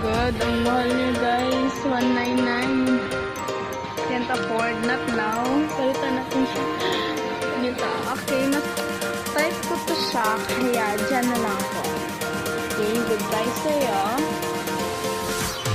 god, ang mahal niya guys. 199. Can't afford, not now. Palitan natin siya. Ganito. Okay, mas type ko to siya. Kaya, dyan na lang ako. Okay, goodbye sa'yo.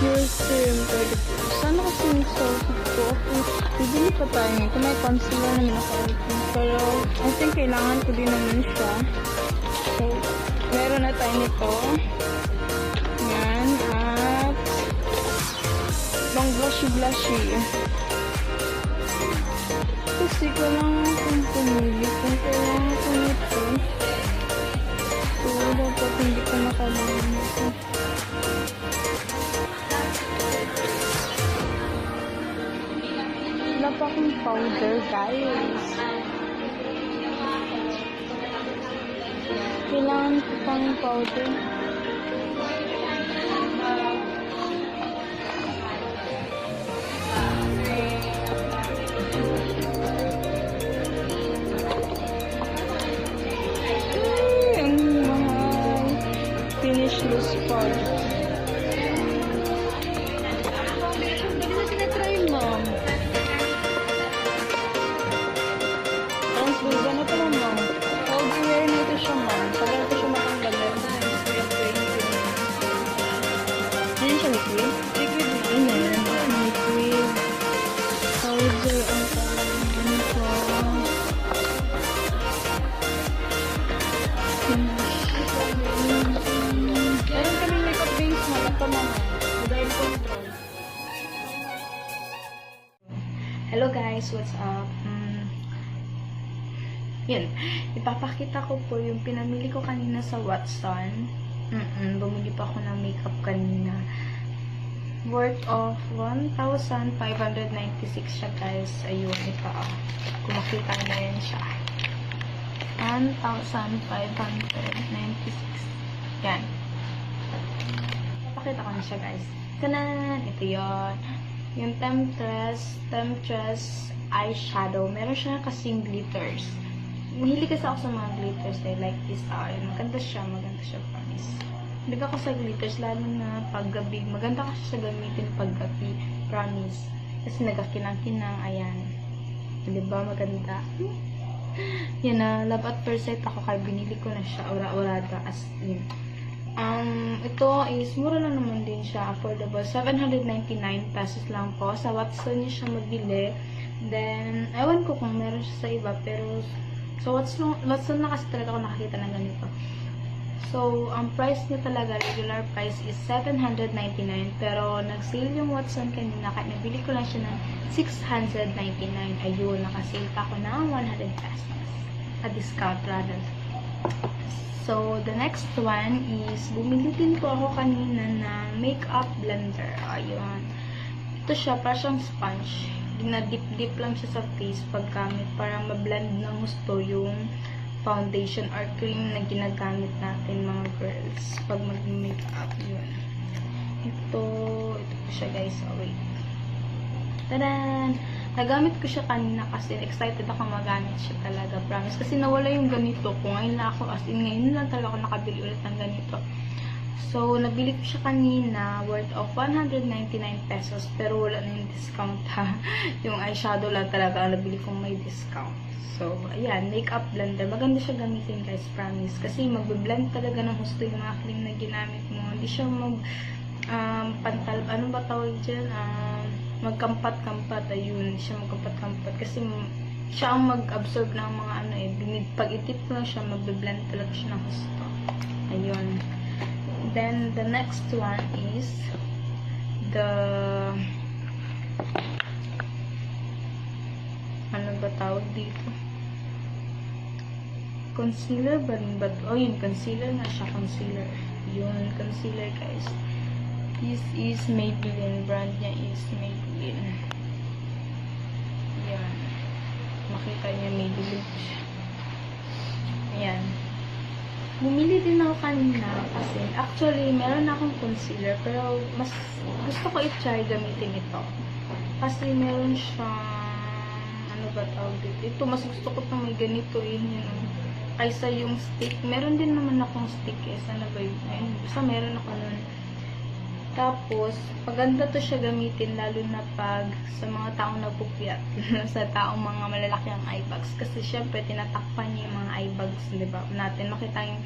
Pure serum 32. Sana kasi yung soap ko. Bibili pa tayo ngayon. Kung may concealer naman ako. Pero, I think kailangan ko din naman siya. So, meron na tayo nito. Yan. At, long blushy. Kasi ko lang kung pumili. Kung kailangan ko nito. So, dapat hindi ko nakalaman nito. Wala pa akong powder, guys. Kailangan ko pang powder. Ang mahal. Finish loose powder. Hindi na tinatry, mom. Translucent na pala, mom. Powder wear na ito siya, mom. Tagal ko siya matanggal. Hindi siya liquid? Liquid na. Liquid. Powder ang talagang ito. Meron kami makeup base na. Ito naman. Mobile control. Hello guys, what's up? Yun, ipapakita ko po yung pinamili ko kanina sa Watson. Bumili pa ako ng makeup kanina. Worth of 1,596 siya guys. Ayun, ito. Kung makita na yan siya. 1,596. Yan. Ipapakita ko na siya guys. Tanan! Ito yun. Yung Temptress eyeshadow. Meron siya kasing glitters. Mahilig kasi ako sa mga glitters. I like this. Maganda siya, promise. Hindi ako sa glitters, lalo na paggabi. Maganda kasi siya gamitin paggabi, promise. Kasi nagkakinang-kinang, ayan. Diba, maganda. Yan na, love at first sight ako, kaya binili ko na siya. Ura-urada, as in. Ito is, mura lang naman din siya, affordable. 799 pesos lang po. Sa Watson niyo siya mabili. Then, ewan ko kung meron siya sa iba, pero so, Watson na kasi talaga ako nakakita ng ganito. So, ang price niya talaga, regular price is 799. Pero, nag-sale yung Watson kanina. Kaya nabili ko lang siya ng 699. Ayun, nakasale pa ako ng 100 pesos. A discount rather. So, the next one is, bumili din po ako kanina ng makeup blender. Ayun. Ito siya, parang siyang sponge. Ginadip-dip lang siya sa face paggamit para ma-blend ng gusto yung foundation or cream na ginagamit natin mga girls pag mag-makeup. Yun. Ito po siya guys. Oh, wait. Tadaan! Nagamit ko siya kanina kasi excited ako magamit siya talaga. Promise. Kasi nawala yung ganito ko. Ngayon na ako, as in ngayon lang talaga ako nakabili ulit ng ganito. So, nabili ko siya kanina, worth of 199 pesos, pero wala na yung discount ha. Yung eyeshadow lang talaga ang nabili kong may discount. So, ayan, makeup blender. Maganda siya gamitin guys, promise. Kasi mag-blend talaga ng husto yung mga cream na ginamit mo. Hindi siya ano ba tawag dyan? Magkampat-kampat. Ayun, hindi siya magkampat-kampat. Kasi siya ang mag-absorb ng mga ano pag itip mo siya, mag-blend talaga siya ng husto. Ayun. Then, the next one is the ano ba tawag dito? Concealer ba rin ba? Oh, yun, concealer na siya, concealer. Yun, concealer guys. This is Maybelline. Brand niya is Maybelline. Yan. Makita niya Maybelline siya. Ayan. Bumili din ako kanina kasi actually meron akong concealer pero mas gusto ko i-try gamitin ito. Kasi meron siyang ano ba tawag dito? Ito mas gusto ko itong may ganito kaysa yung stick. Meron din naman akong stick sana ba yun? Ayun, basta meron ako nun. Tapos, maganda to siya gamitin lalo na pag sa mga taong nagpupuyat, sa taong mga malalaki ang eye bags. Kasi syempre, tinatakpan niya yung mga eye bags, di ba? Natin makita yung,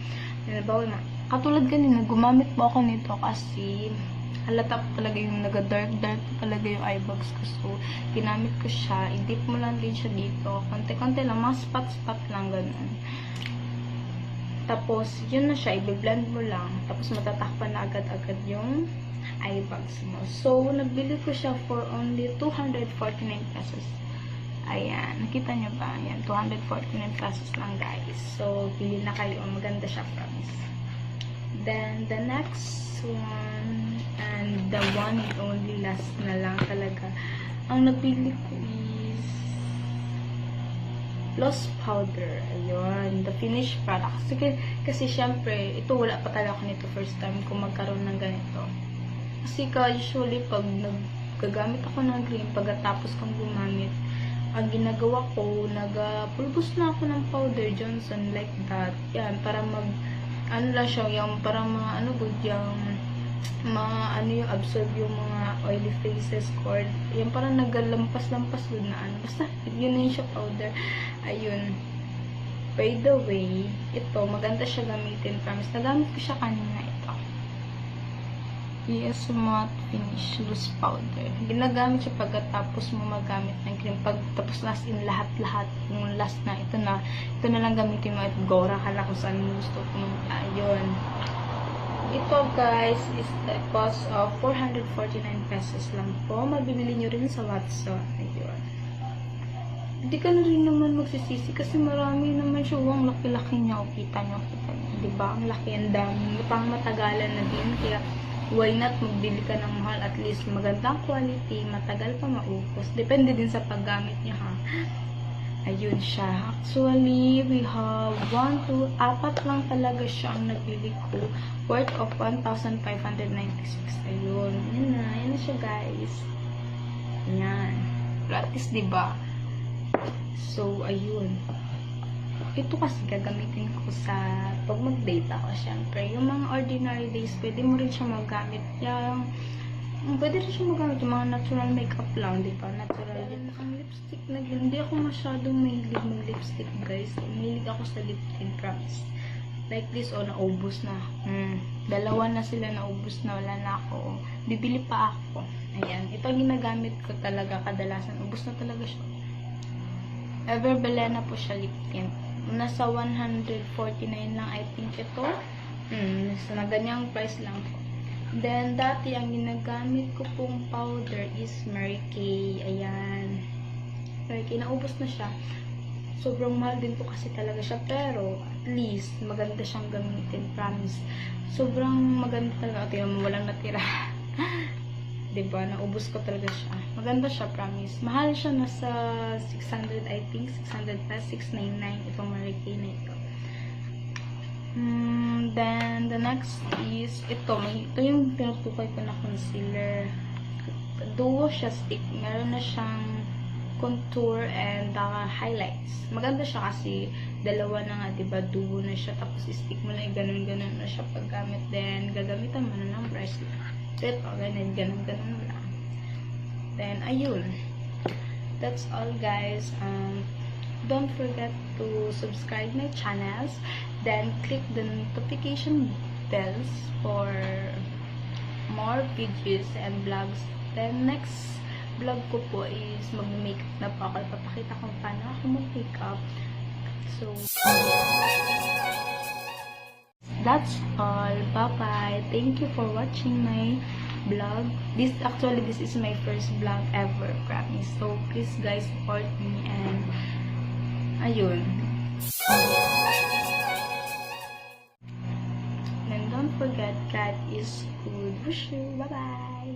katulad kanina, gumamit po ako nito kasi halata po talaga yung naga-dark talaga yung eye bags ko. So, ginamit ko siya. I-dip mo lang din siya dito. Konti-konti lang, mga spot-spot lang, ganun. Tapos, yun na siya. I-blend mo lang. Tapos, matatakpan na agad-agad yung eye bags mo. So, nagbili ko siya for only 249 pesos. Ayan. Nakita nyo ba? Ayan. 249 pesos lang, guys. So, pili na kayo. Maganda siya, promise. Then, the next one, and the one and only last na lang talaga. Ang nabili ko is gloss powder. Ayun. The finished product. Kasi syempre, ito wala pa talaga ako nito first time kung magkaroon ng ganito. Kasi usually, pag naggagamit ako ng cream, pagkatapos kong gumamit, ang ginagawa ko, nagpulbos na ako ng powder Johnson, like that. Yan, para ano lang siya, yung para yung absorb yung mga oily faces ko. Yung parang nagalampas-lampas doon na ano. Basta, yun na yung siya powder. Ayun. By the way, ito, maganda siya gamitin. Promise, nagamit ko siya kanina ito. Yes, matte finish loose powder. Ginagamit siya pagkatapos mo magamit ng cream. Tapos last in lahat-lahat. Yung last na, ito na lang gamitin mo at gora ka lang kung saan mo gusto kung ayun. Ito guys is the cost of 449 pesos lang po. Mabibili nyo rin sa Watson. Ayun. Hindi ka na rin naman magsisisi kasi marami naman siya. Ang laki-laki niya. O, kita nyo. Diba? Ang laki, ang dami. Pang matagalan na din. Kaya why not magbili ka ng mahal, at least magandang quality, matagal pa maubos. Depende din sa paggamit niya, ha. Ayun siya. Actually, we have 1, 2, 4 lang talaga siya ang nabili ko. Worth of 1,596. Ayun. Yan na siya, guys. Yan. Gratis, diba? So, ayun. Ito kasi gagamitin ko sa pag mag-date ako, syempre. Yung mga ordinary days, pwede mo rin siya magamit. Pwede rin siya magamit yung mga natural makeup lang, di ba? Natural. Ang lipstick na hindi ako masyadong mahilig mag-lipstick, guys. Mahilig ako sa lip tint, promise. Like this, naubos na. Dalawa na sila naubos na, wala na ako. Bibili pa ako. Ayan. Ito ang ginagamit ko talaga kadalasan. Ubos na talaga siya. Everbelena po siya lip tint. Nasa 149 lang, I think ito. Na ganyang price lang po. Then, dati, ang ginagamit ko pong powder is Mary Kay. Ayan. Mary Kay, naubos na siya. Sobrang mahal din po kasi talaga siya. Pero, at least, maganda siyang gamitin. Promise. Sobrang maganda talaga. Ito yung walang natira. Diba? Naubos ko talaga siya. Maganda siya, promise. Mahal siya, nasa 600, I think. 600 plus, 699. Itong Mary Kay na ito. Then, the next is, ito yung pinutukay ko na concealer. Duo siya stick. Meron na siyang contour and highlights. Maganda siya kasi dalawa na nga, diba? Duo na siya. Tapos, stick mo na, ganun-ganun na siya paggamit. Then, gagamitan mo na ng brush lang. Ito, ganun lang. Then, ayun. That's all, guys. Don't forget to subscribe my channels. Then, click the notification bells for more videos and vlogs. Then, next vlog ko po is mag-makeup na po ako. Papakita ko paano ako mag-makeup. So, that's all. Bye-bye. Thank you for watching my vlog. This is my first vlog ever, promise. So, please guys, support me and ayun. And don't forget, God is good. Bye-bye.